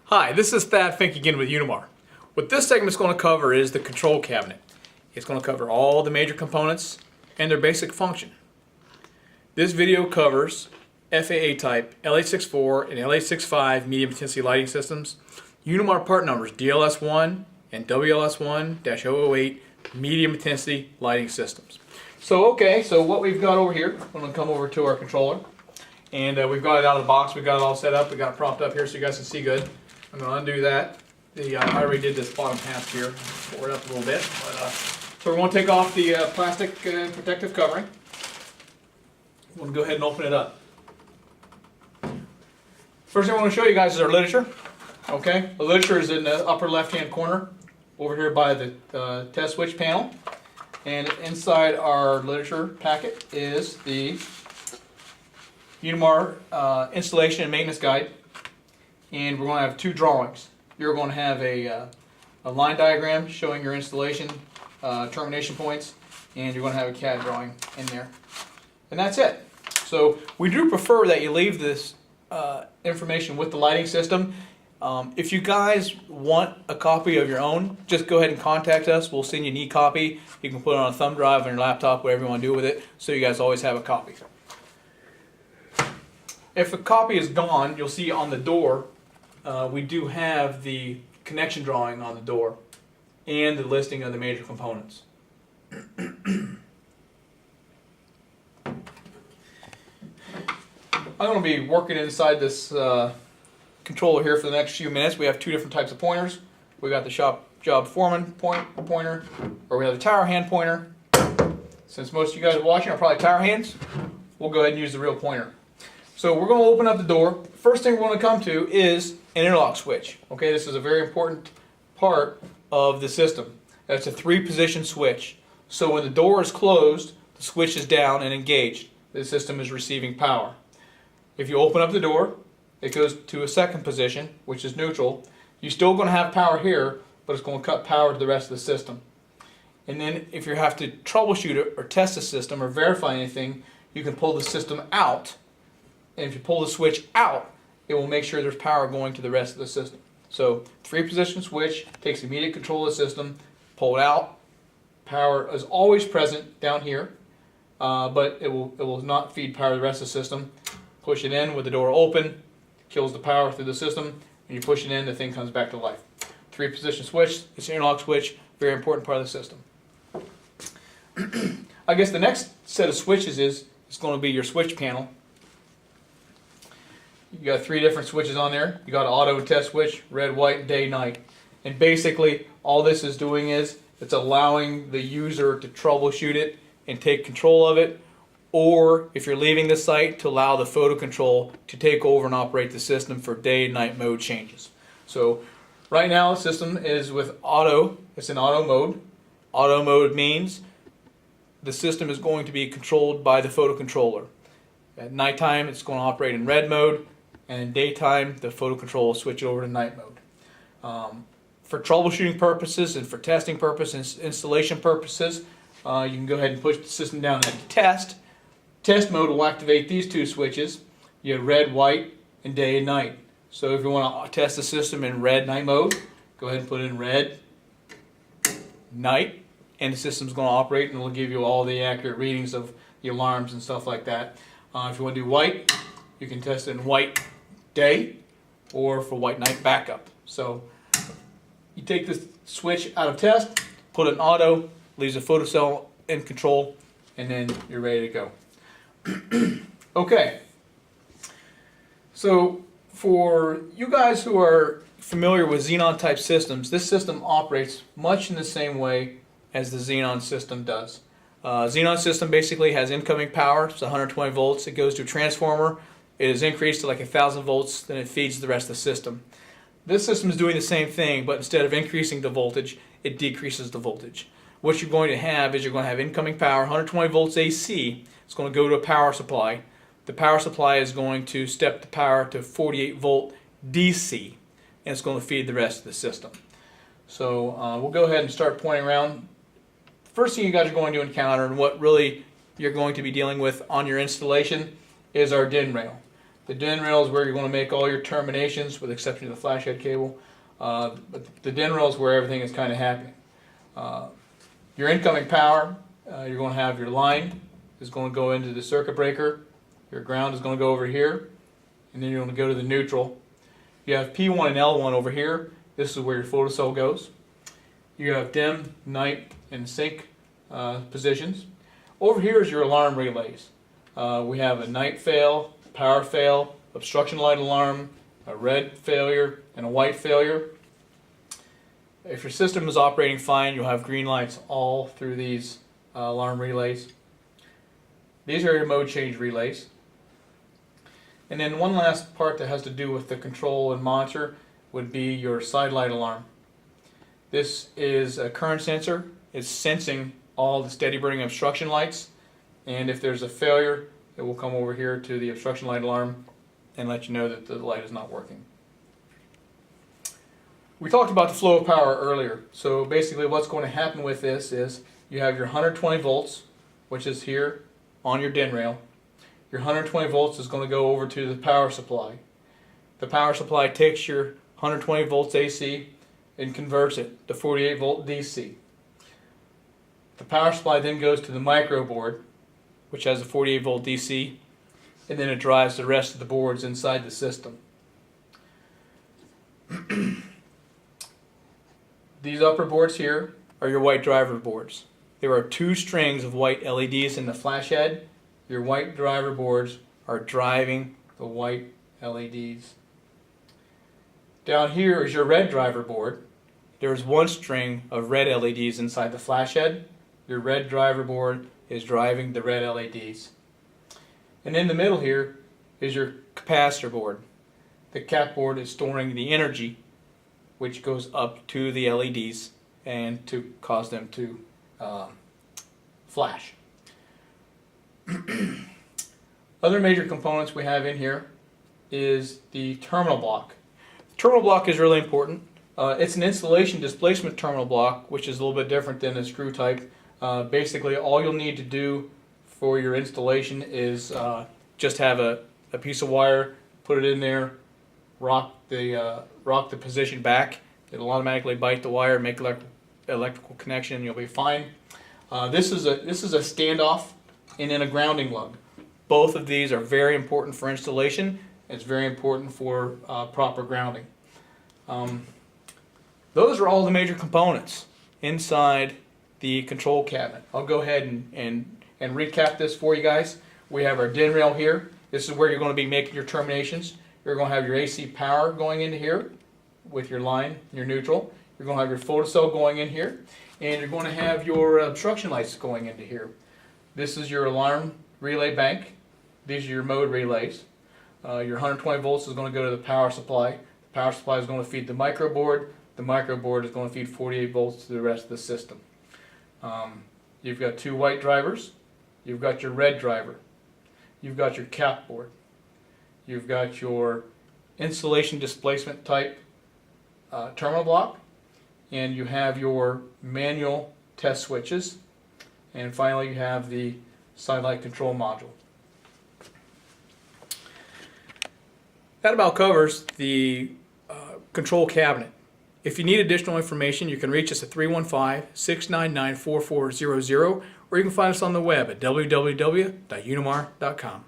Hi, this is Thad Fink again with Unimar. What this segment is going to cover is the control cabinet. It's going to cover all the major components and their basic function. This video covers FAA type LH64 and LH65 medium intensity lighting systems, Unimar part numbers DLS1 and WLS1-008 medium intensity lighting systems. So what we've got over here, I'm going to come over to our controller, and we've got it out of the box. We've got it all set up. We've got it propped up here so you guys can see good. I'm going to undo that. I already did this bottom half here. Tore it up a little bit. So we're going to take off the plastic protective covering. I'm going to go ahead and open it up. First thing I want to show you guys is our literature. Okay, the literature is in the upper left-hand corner over here by the test switch panel. And inside our literature packet is the Unimar installation and maintenance guide. And we're going to have two drawings. You're going to have a line diagram showing your installation termination points, and you're going to have a CAD drawing in there. And that's it. So we do prefer that you leave this information with the lighting system. If you guys want a copy of your own, just go ahead and contact us. We'll send you an e-copy. You can put it on a thumb drive on your laptop, whatever you want to do with it, so you guys always have a copy. If a copy is gone, you'll see on the door, we do have the connection drawing on the door and the listing of the major components. I'm going to be working inside this controller here for the next few minutes. We have two different types of pointers. We got the shop job foreman pointer, or we have the tower hand pointer. Since most of you guys are watching are probably tower hands, we'll go ahead and use the real pointer. So we're going to open up the door. First thing we're going to come to is an interlock switch. Okay, this is a very important part of the system. It's a 3-position switch. So when the door is closed, the switch is down and engaged. The system is receiving power. If you open up the door, it goes to a second position, which is neutral. You're still going to have power here, but it's going to cut power to the rest of the system. And then if you have to troubleshoot it or test the system or verify anything, you can pull the system out. And if you pull the switch out, it will make sure there's power going to the rest of the system. So 3-position switch takes immediate control of the system. Pull it out. Power is always present down here, but it will not feed power to the rest of the system. Push it in with the door open, kills the power through the system. When you push it in, the thing comes back to life. 3-position switch, it's an interlock switch, very important part of the system. I guess the next set of switches is going to be your switch panel. You got 3 different switches on there. You got auto test switch, red, white, day, night. And basically all this is doing is it's allowing the user to troubleshoot it and take control of it, or if you're leaving the site, to allow the photo control to take over and operate the system for day and night mode changes. So right now the system is with auto. It's in auto mode. Auto mode means the system is going to be controlled by the photo controller. At nighttime it's going to operate in red mode, and in daytime the photo control will switch over to night mode. For troubleshooting purposes and for testing purposes, installation purposes, you can go ahead and push the system down into test. Test mode will activate these 2 switches. You have red, white, and day and night. So if you want to test the system in red night mode, go ahead and put it in red, night, and the system's going to operate and it will give you all the accurate readings of the alarms and stuff like that. If you want to do white, you can test it in white day or for white night backup. So you take this switch out of test, put it in auto, leaves the photocell in control, and then you're ready to go. Okay, so for you guys who are familiar with Xenon type systems, this system operates much in the same way as the Xenon system does. Xenon system basically has incoming power. It's 120 volts. It goes to a transformer. It is increased to like 1,000 volts, then it feeds the rest of the system. This system is doing the same thing, but instead of increasing the voltage, it decreases the voltage. What you're going to have is you're going to have incoming power, 120 volts AC. It's going to go to a power supply. The power supply is going to step the power to 48 volt DC, and it's going to feed the rest of the system. So we'll go ahead and start pointing around. First thing you guys are going to encounter, and what really you're going to be dealing with on your installation, is our DIN rail. The DIN rail is where you're going to make all your terminations, with the exception of the flash head cable. But the DIN rail is where everything is kind of happening. Your incoming power, you're going to have your line is going to go into the circuit breaker. Your ground is going to go over here, and then you're going to go to the neutral. You have P1 and L1 over here. This is where your photocell goes. You have dim, night, and sync positions. Over here is your alarm relays. We have a night fail, power fail, obstruction light alarm, a red failure, and a white failure. If your system is operating fine, you'll have green lights all through these alarm relays. These are your mode change relays. And then one last part that has to do with the control and monitor would be your side light alarm. This is a current sensor. It's sensing all the steady burning obstruction lights, and if there's a failure, it will come over here to the obstruction light alarm and let you know that the light is not working. We talked about the flow of power earlier. So basically what's going to happen with this is you have your 120 volts, which is here on your DIN rail. Your 120 volts is going to go over to the power supply. The power supply takes your 120 volts AC and converts it to 48 volt DC. The power supply then goes to the micro board, which has a 48 volt DC, and then it drives the rest of the boards inside the system. These upper boards here are your white driver boards. There are 2 strings of white LEDs in the flash head. Your white driver boards are driving the white LEDs. Down here is your red driver board. There's 1 string of red LEDs inside the flash head. Your red driver board is driving the red LEDs. And in the middle here is your capacitor board. The cap board is storing the energy which goes up to the LEDs and to cause them to flash. Other major components we have in here is the terminal block. The terminal block is really important. It's an installation displacement terminal block, which is a little bit different than the screw type. Basically, all you'll need to do for your installation is just have a piece of wire, put it in there, rock the position back. It'll automatically bite the wire, make electrical connection, and you'll be fine. This is a standoff and then a grounding lug. Both of these are very important for installation. It's very important for proper grounding. Those are all the major components inside the control cabinet. I'll go ahead and recap this for you guys. We have our DIN rail here. This is where you're going to be making your terminations. You're going to have your AC power going into here with your line, your neutral. You're going to have your photocell going in here, and you're going to have your obstruction lights going into here. This is your alarm relay bank. These are your mode relays. Your 120 volts is going to go to the power supply. The power supply is going to feed the micro board. The micro board is going to feed 48 volts to the rest of the system. You've got 2 white drivers. You've got your red driver. You've got your cap board. You've got your insulation displacement type terminal block, and you have your manual test switches, and finally you have the side light control module. That about covers the control cabinet. If you need additional information, you can reach us at 315-699-4400, or you can find us on the web at www.unimar.com.